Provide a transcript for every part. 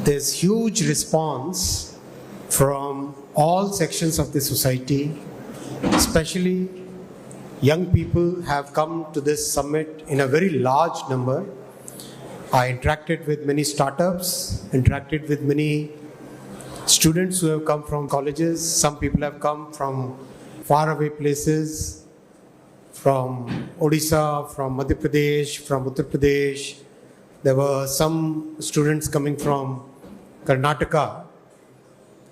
There's huge response from all sections of the society, especially young people have come to this summit in a very large number. I interacted with many startups, interacted with many students who have come from colleges. Some people have come from faraway places, from Odisha, from Madhya Pradesh, from Uttar Pradesh. There were some students coming from Karnataka.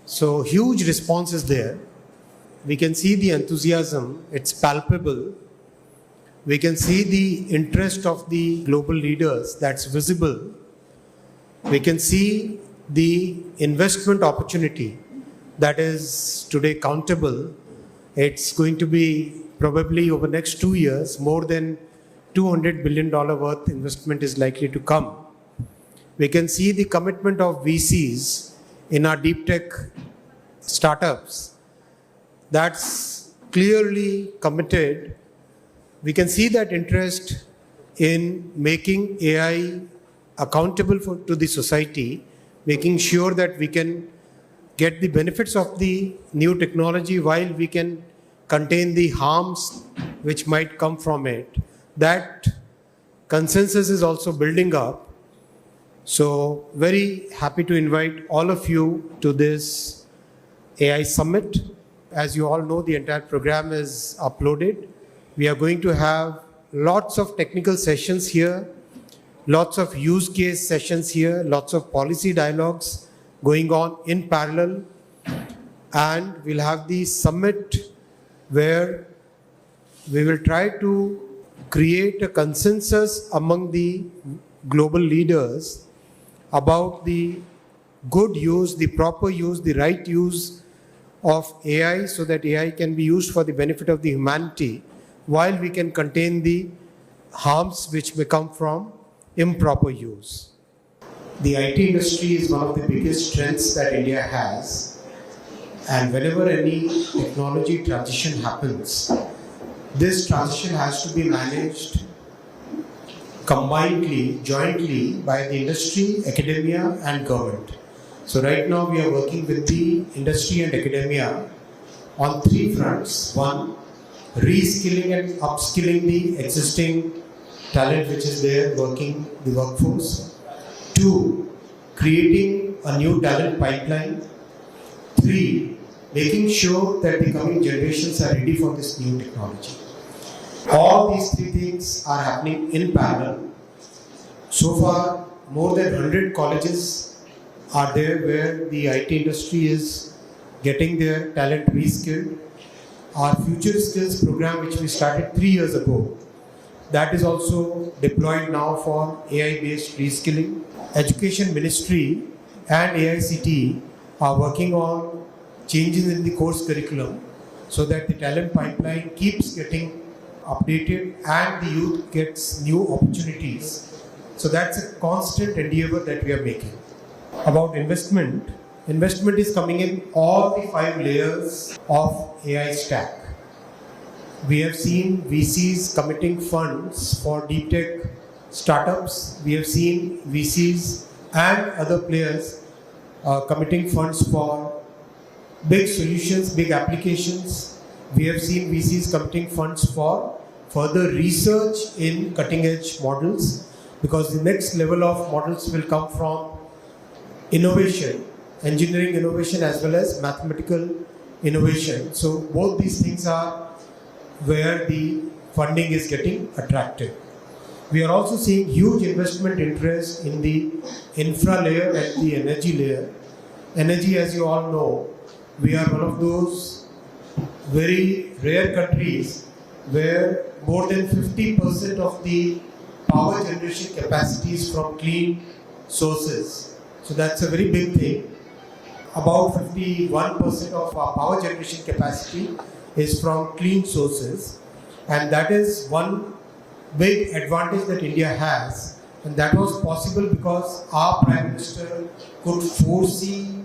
So huge response is there. We can see the enthusiasm, it's palpable. We can see the interest of the global leaders, that's visible. We can see the investment opportunity that is today countable. It's going to be probably over the next 2 years, more than $200 billion worth investment is likely to come. We can see the commitment of VCs in our deep tech startups. That's clearly committed. We can see that interest in making AI accountable to the society, making sure that we can get the benefits of the new technology while we can contain the harms which might come from it. That consensus is also building up. So very happy to invite all of you to this AI Summit. As you all know, the entire program is uploaded. We are going to have lots of technical sessions here, lots of use case sessions here, lots of policy dialogues going on in parallel. And we'll have the summit where we will try to create a consensus among the global leaders about the good use, the proper use, the right use of AI so that AI can be used for the benefit of the humanity while we can contain the harms which may come from improper use. The IT industry is one of the biggest strengths that India has, and whenever any technology transition happens, this transition has to be managed combinedly, jointly by the industry, academia and government. So right now we are working with the industry and academia on 3 fronts. 1, reskilling and upskilling the existing talent which is there working the workforce. 2, creating a new talent pipeline. 3, making sure that the coming generations are ready for this new technology. All these 3 things are happening in parallel. So far, more than 100 colleges are there where the IT industry is getting their talent reskilled. Our Future Skills program, which we started 3 years ago, that is also deployed now for AI-based reskilling. Education Ministry and AICTE are working on changes in the course curriculum so that the talent pipeline keeps getting updated and the youth gets new opportunities. So that's a constant endeavor that we are making. About investment is coming in all the 5 layers of AI stack. We have seen VCs committing funds for deep tech startups. We have seen VCs and other players committing funds for big solutions, big applications. We have seen VCs committing funds for further research in cutting edge models, because the next level of models will come from innovation, engineering innovation as well as mathematical innovation. So both these things are where the funding is getting attractive. We are also seeing huge investment interest in the infra layer and the energy layer. Energy, as you all know, we are one of those very rare countries where more than 50% of the power generation capacity is from clean sources. So that's a very big thing. About 51% of our power generation capacity is from clean sources, and that is one big advantage that India has, and that was possible because our Prime Minister could foresee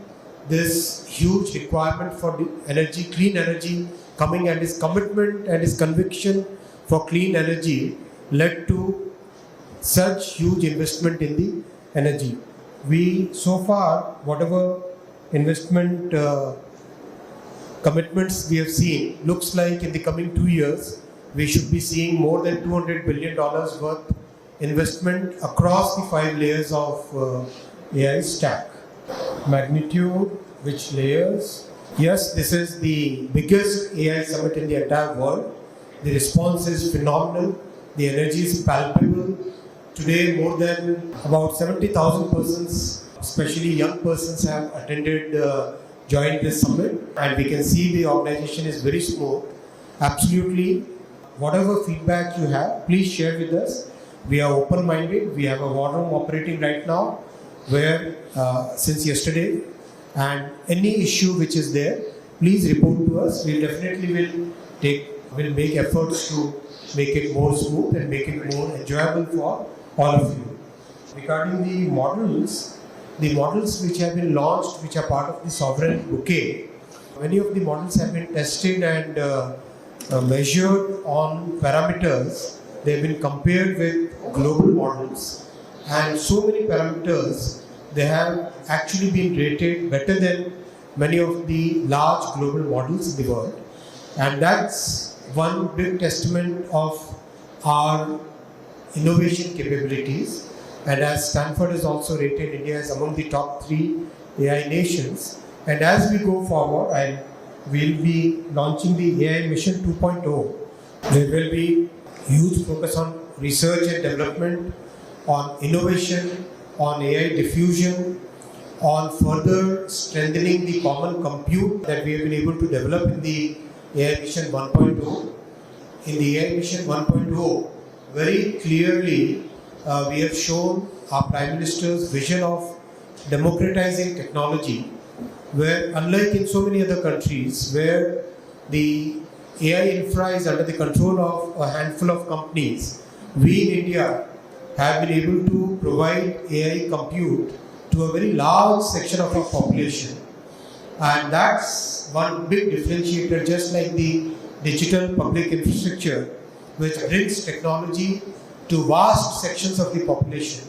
this huge requirement for energy, clean energy coming, and his commitment and his conviction for clean energy led to such huge investment in the energy. We so far, whatever investment commitments we have seen, looks like in the coming 2 years, we should be seeing more than $200 billion worth investment across the 5 layers of AI stack. Magnitude, which layers? Yes, this is the biggest AI summit in the entire world. The response is phenomenal. The energy is palpable. Today, more than about 70,000 persons, especially young persons, have attended, joined this summit, and we can see the organization is very smooth. Absolutely, whatever feedback you have, please share with us. We are open-minded. We have a war room operating right now, where since yesterday, and any issue which is there, please report to us. We definitely will make efforts to make it more smooth and make it more enjoyable for all of you. Regarding the models which have been launched, which are part of the sovereign bouquet, many of the models have been tested and measured on parameters. They have been compared with global models, and so many parameters, they have actually been rated better than many of the large global models in the world. And that's one big testament of our innovation capabilities. And as Stanford has also rated India as among the top 3 AI nations. And as we go forward, we'll be launching the AI Mission 2.0. There will be huge focus on research and development, on innovation, on AI diffusion, on further strengthening the common compute that we have been able to develop in the AI Mission 1.0. In the AI Mission 1.0, very clearly we have shown our Prime Minister's vision of democratizing technology, where unlike in so many other countries where the AI infra is under the control of a handful of companies, we in India have been able to provide AI compute to a very large section of our population. And that's one big differentiator, just like the digital public infrastructure, which brings technology to vast sections of the population.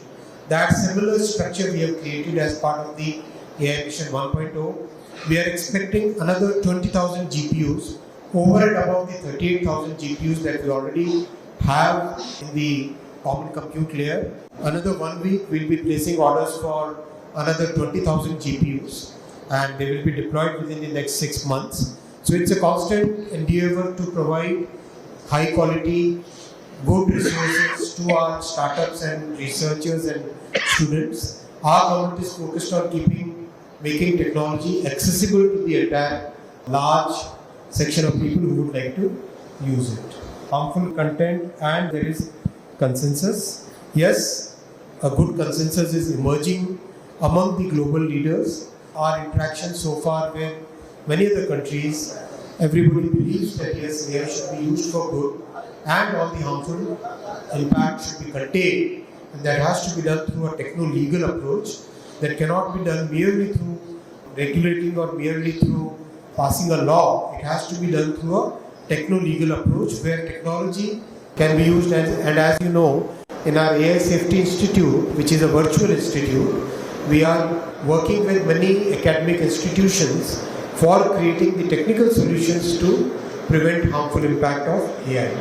That similar structure we have created as part of the AI Mission 1.0. We are expecting another 20,000 GPUs over and above the 38,000 GPUs that we already have in the common compute layer. Another 1 week, we'll be placing orders for another 20,000 GPUs, and they will be deployed within the next 6 months. So it's a constant endeavor to provide high quality, good resources to our startups and researchers and students. Our government is focused on making technology accessible to the entire large section of people who would like to use it. Harmful content, and there is consensus. Yes, a good consensus is emerging among the global leaders. Our interactions so far with many other countries, everybody believes that yes, AI should be used for good and all the harmful impact should be contained, and that has to be done through a techno-legal approach that cannot be done merely through regulating or merely through passing a law. It has to be done through a techno-legal approach where technology can be used and as you know, in our AI Safety Institute, which is a virtual institute, we are working with many academic institutions for creating the technical solutions to prevent harmful impact of AI.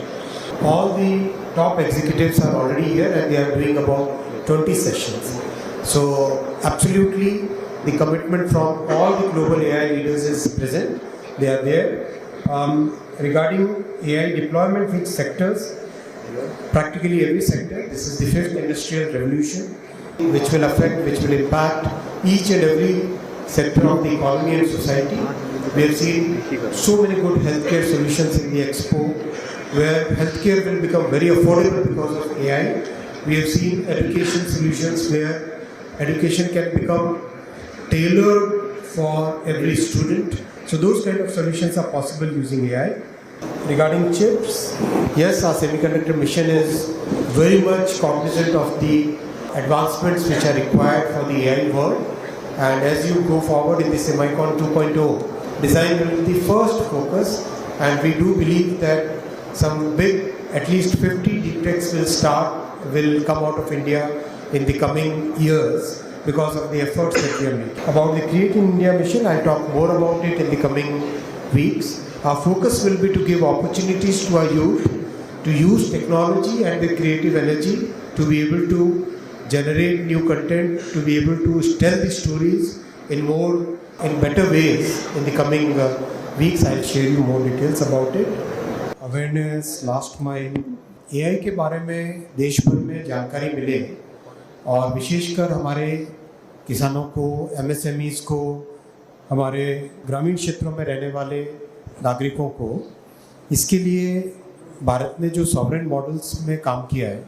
All the top executives are already here and they are doing about 20 sessions. So absolutely the commitment from all the global AI leaders is present. They are there. Regarding AI deployment, which sectors? Practically every sector. This is the 5th industrial revolution, which will impact each and every sector of the economy and society. We have seen so many good healthcare solutions in the expo, where healthcare will become very affordable because of AI. We have seen education solutions where education can become tailored for every student. So those kind of solutions are possible using AI. Regarding chips, yes, our semiconductor mission is very much cognizant of the advancements which are required for the AI world. And as you go forward in the Semicon 2.0, design will be the first focus, and we do believe that some big, at least 50 Deepfakes will come out of India in the coming years. because of the efforts that we are making. About the Create in India mission, I'll talk more about it in the coming weeks. Our focus will be to give opportunities to our youth to use technology and the creative energy to be able to generate new content, to be able to tell the stories in better ways. In the coming weeks, I'll share you more details about it. Awareness, last mile, AI के बारे में देश भर में जानकारी मिले और विशेषकर हमारे किसानों को, MSMEs को, हमारे ग्रामीण क्षेत्रों में रहने वाले नागरिकों को, इसके लिए भारत ने जो सॉवरेन मॉडल्स में काम किया है,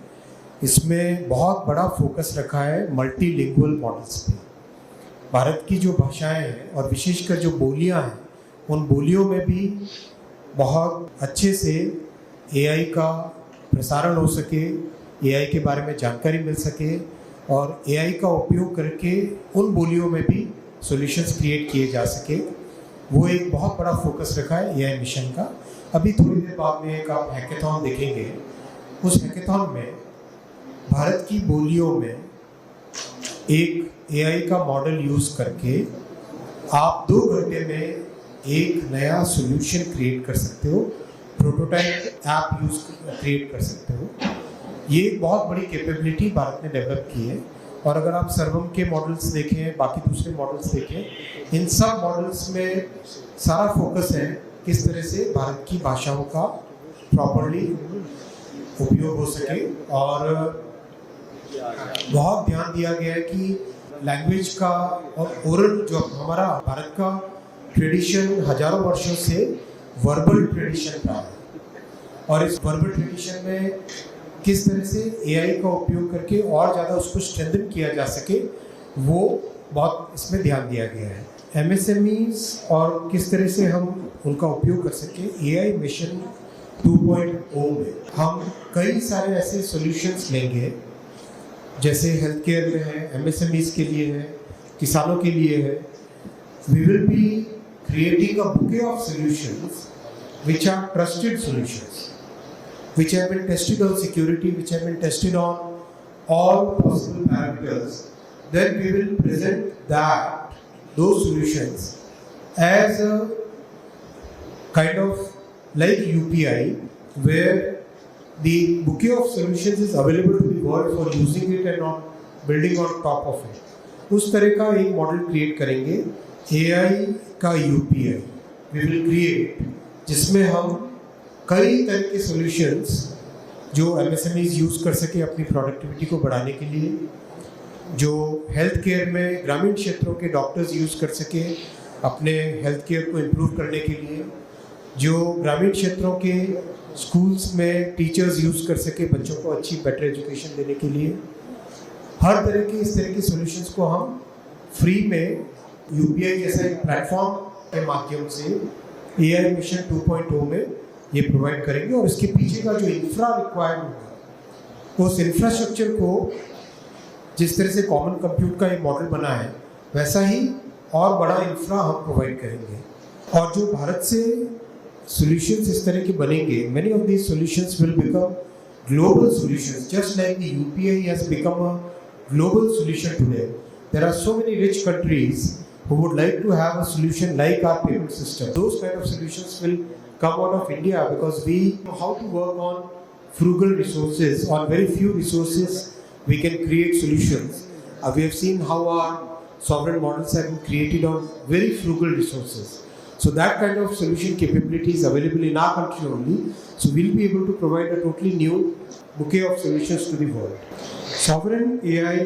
इसमें बहुत बड़ा फोकस रखा है मल्टीलिंगुअल मॉडल्स पे। भारत की जो भाषाएं हैं और विशेषकर जो बोलियां हैं, उन बोलियों में भी बहुत अच्छे से AI का प्रसारण हो सके, AI के बारे में जानकारी मिल सके और AI का उपयोग करके उन बोलियों में भी सॉल्यूशंस क्रिएट किए जा सके। वो एक बहुत बड़ा फोकस रखा है AI मिशन का। अभी थोड़ी देर बाद में एक आप हैकेथॉन देखेंगे। उस हैकेथॉन में भारत की बोलियों में एक AI का मॉडल यूज़ करके आप 2 घंटे में एक नया सॉल्यूशन क्रिएट कर सकते हो, प्रोटोटाइप ऐप क्रिएट कर सकते हो। ये एक बहुत बड़ी कैपेबिलिटी भारत ने डेवलप की है। और अगर आप सर्वम के मॉडल्स देखें, बाकी दूसरे मॉडल्स देखें, इन सब मॉडल्स में सारा फोकस है किस तरह से भारत की भाषाओं का प्रॉपर्ली उपयोग हो सके। और बहुत ध्यान दिया गया है कि लैंग्वेज का और ओरल जो हमारा भारत का ट्रेडिशन हजारों वर्षों से वर्बल ट्रेडिशन रहा है और इस वर्बल ट्रेडिशन में किस तरह से AI का उपयोग करके और ज़्यादा उसको स्ट्रेंथन किया जा सके, वो बहुत इसमें ध्यान दिया गया है। MSMEs और किस तरह से हम उनका उपयोग कर सके। AI मिशन 2.0 में हम कई सारे ऐसे सॉल्यूशंस लेंगे, जैसे हेल्थ केयर में है, MSMEs के लिए है, किसानों के लिए है। We will be creating a bouquet of solutions which are trusted solutions, which have been tested on security, which have been tested on all possible parameters. Then we will present those solutions as a kind of like UPI, where the bouquet of solutions is available to the world for using it and not building on top of it. उस तरह का एक model create करेंगे AI का UPI we will create, जिसमें हम कई तरह के सॉल्यूशंस जो MSMEs यूज़ कर सके अपनी प्रोडक्टिविटी को बढ़ाने के लिए, जो हेल्थ केयर में ग्रामीण क्षेत्रों के डॉक्टर्स यूज़ कर सके अपने हेल्थ केयर को इम्प्रूव करने के लिए, जो ग्रामीण क्षेत्रों के स्कूल्स में टीचर्स यूज़ कर सके बच्चों को अच्छी बेटर एजुकेशन देने के लिए। हर तरह के इस तरह के सॉल्यूशंस को हम फ्री में UPI जैसा एक प्लेटफॉर्म के माध्यम से AI मिशन 2.0 में ये प्रोवाइड करेंगे। और इसके पीछे का जो इंफ्रा रिक्वायर्ड होगा, उस इंफ्रास्ट्रक्चर को जिस तरह से कॉमन कंप्यूट का एक मॉडल बना है, वैसा ही और बड़ा इंफ्रा हम प्रोवाइड करेंगे। और जो भारत से सॉल्यूशंस इस तरह के बनेंगे, many of these solutions will become global solutions, just like the UPI has become a global solution today. There are so many rich countries who would like to have a solution like our payment system. Those kind of solutions will come out of India because we know how to work on frugal resources. On very few resources, we can create solutions. We have seen how our sovereign models have been created on very frugal resources. So that kind of solution capability is available in our country only. So we'll be able to provide a totally new bouquet of solutions to the world. Sovereign AI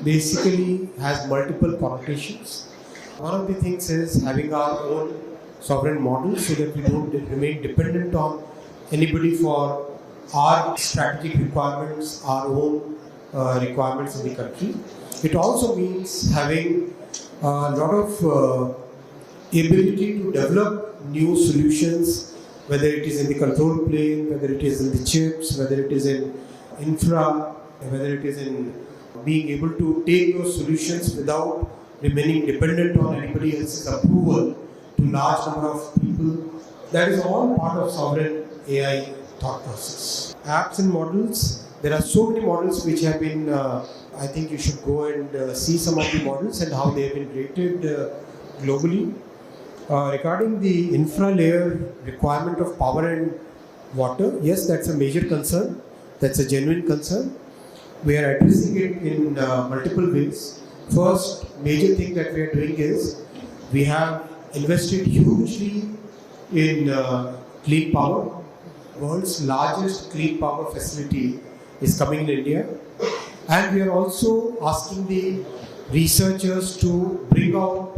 basically has multiple connotations. One of the things is having our own sovereign model so that we don't remain dependent on anybody for our strategic requirements, our own requirements in the country. It also means having a lot of ability to develop new solutions, whether it is in the control plane, whether it is in the chips, whether it is in infra, whether it is in being able to take those solutions without remaining dependent on anybody else's approval to large number of people. That is all part of sovereign AI thought process. Apps and models, there are so many models which have been I think you should go and see some of the models and how they have been rated globally. Regarding the infra layer requirement of power and water, yes, that's a major concern. That's a genuine concern. We are addressing it in multiple ways. First major thing that we are doing is we have invested hugely in clean power. World's largest clean power facility is coming in India, and we are also asking the researchers to bring out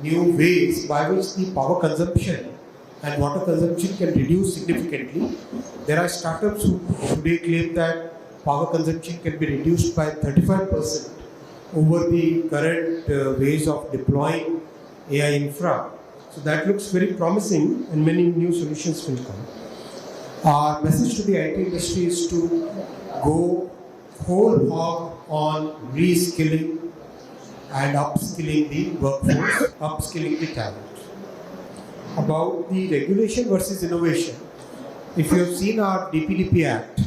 new ways by which the power consumption and water consumption can reduce significantly. There are startups who today claim that power consumption can be reduced by 35% over the current ways of deploying AI infra. So that looks very promising, and many new solutions will come. Our message to the IT industry is to go whole hog on reskilling and upskilling the workforce, upskilling the talent. About the regulation versus innovation, if you have seen our DPDP Act,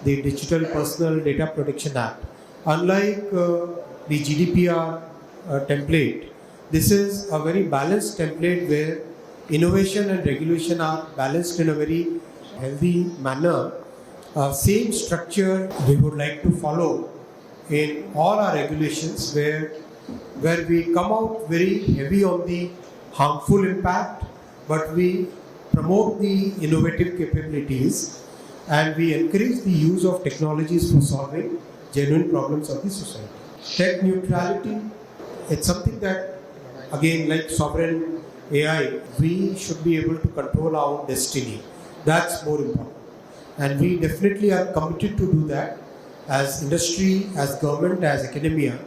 the Digital Personal Data Protection Act, unlike the GDPR template, this is a very balanced template where innovation and regulation are balanced in a very healthy manner. Same structure we would like to follow in all our regulations, where we come out very heavy on the harmful impact, but we promote the innovative capabilities and we encourage the use of technologies for solving genuine problems of the society. Tech neutrality, it's something that, again, like sovereign AI, we should be able to control our own destiny. That's more important. And we definitely are committed to do that as industry, as government, as academia.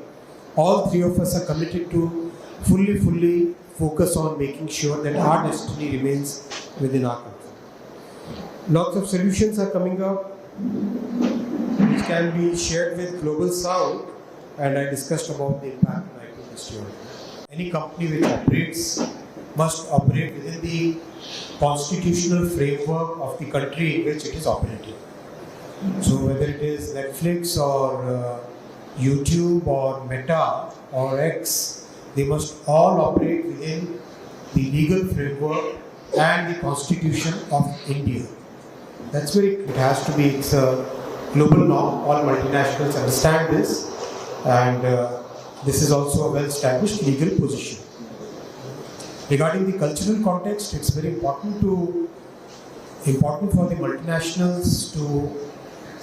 All three of us are committed to fully focus on making sure that our destiny remains within our country. Lots of solutions are coming up which can be shared with Global South, and I discussed about the impact on IT industry. Any company which operates must operate within the constitutional framework of the country in which it is operating. So whether it is Netflix or YouTube or Meta or X, they must all operate within the legal framework and the constitution of India. That's very, it has to be, it's a global norm. All multinationals understand this, and this is also a well-established legal position. Regarding the cultural context, it's very important for the multinationals to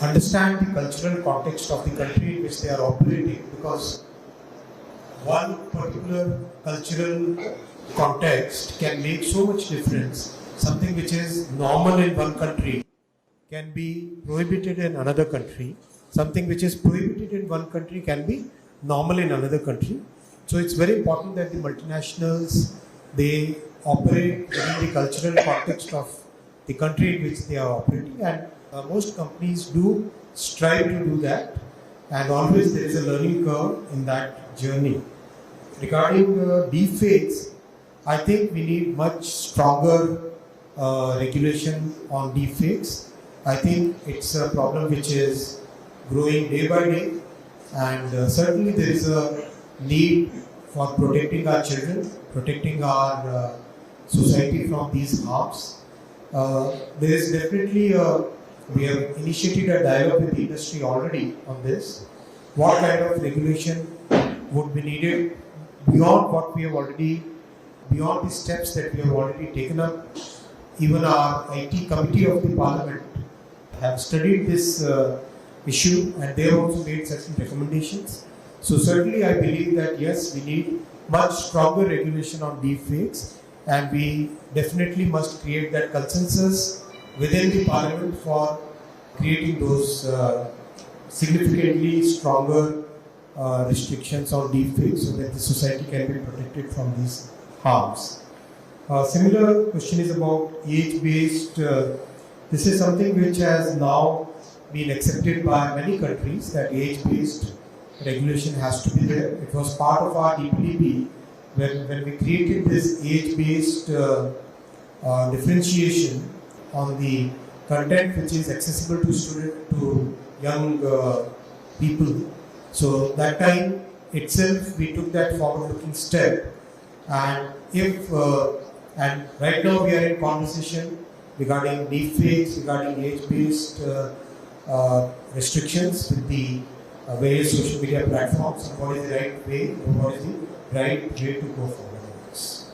understand the cultural context of the country in which they are operating, because one particular cultural context can make so much difference. Something which is normal in one country can be prohibited in another country. Something which is prohibited in one country can be normal in another country. So it's very important that the multinationals, they operate within the cultural context of the country in which they are operating, and most companies do strive to do that, and always there is a learning curve in that journey. Regarding deepfakes, I think we need much stronger regulation on deepfakes. I think it's a problem which is growing day by day, and certainly there is a need for protecting our children, protecting our society from these harms. There is definitely we have initiated a dialogue with the industry already on this. What kind of regulation would be needed beyond what we have already, beyond the steps that we have already taken up. Even our IT committee of the Parliament have studied this issue, and they have also made certain recommendations. So certainly I believe that yes, we need much stronger regulation on deepfakes, and we definitely must create that consensus within the Parliament for creating those significantly stronger restrictions on deepfakes so that the society can be protected from these harms. Similar question is about age-based. This is something which has now been accepted by many countries, that age-based regulation has to be there. It was part of our DPDP when we created this age-based differentiation on the content which is accessible to young people. So that time itself, we took that forward-looking step, and and right now we are in conversation regarding deepfakes, regarding age-based restrictions with the various social media platforms, and what is the right way, what is the right way to go forward on this.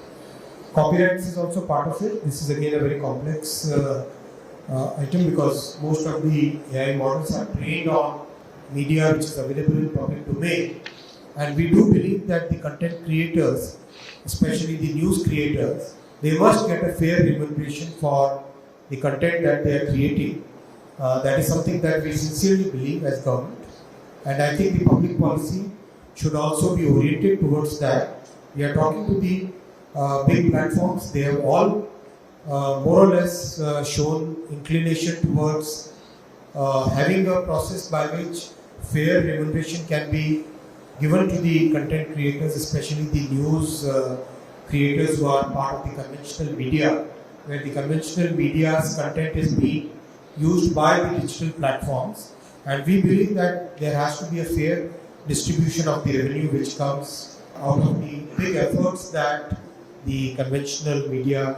Copyrights is also part of it. This is again a very complex item, because most of the AI models are trained on media which is available in public domain, and we do believe that the content creators, especially the news creators, they must get a fair remuneration for the content that they are creating. That is something that we sincerely believe as government, and I think the public policy should also be oriented towards that. We are talking to the big platforms. They have all more or less shown inclination towards having a process by which fair remuneration can be given to the content creators, especially the news creators who are part of the conventional media, where the conventional media's content is being used by the digital platforms. And we believe that there has to be a fair distribution of the revenue which comes out of the big efforts that the conventional media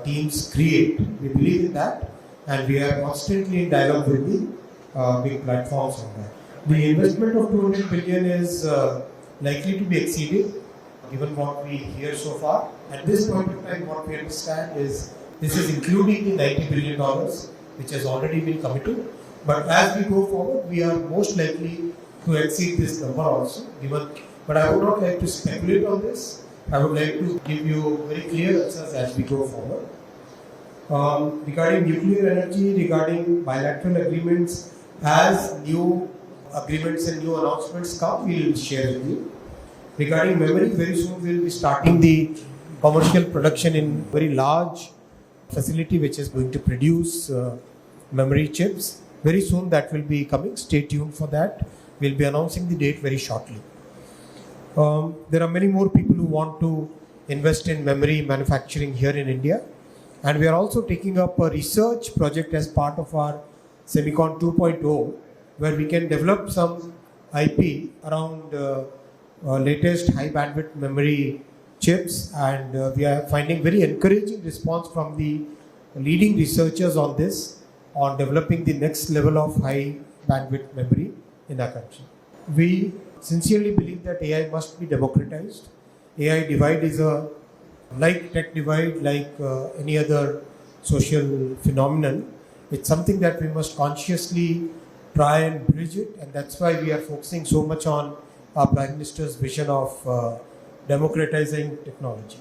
teams create. We believe in that, and we are constantly in dialogue with the big platforms on that. The investment of 200 billion is likely to be exceeded, given what we hear so far. At this point in time, what we understand is this is including the $90 billion which has already been committed. But as we go forward, we are most likely to exceed this number also. But I would not like to speculate on this. I would like to give you very clear answers as we go forward. Regarding nuclear energy, regarding bilateral agreements, as new agreements and new announcements come, we will share with you. Regarding memory, very soon we will be starting the commercial production in very large facility which is going to produce memory chips. Very soon that will be coming. Stay tuned for that. We'll be announcing the date very shortly. There are many more people who want to invest in memory manufacturing here in India, and we are also taking up a research project as part of our Semicon 2.0, where we can develop some IP around latest high bandwidth memory chips, and we are finding very encouraging response from the leading researchers on this, on developing the next level of high bandwidth memory in our country. We sincerely believe that AI must be democratized. AI divide is like tech divide, like any other social phenomenon. It's something that we must consciously try and bridge it, and that's why we are focusing so much on our Prime Minister's vision of democratizing technology.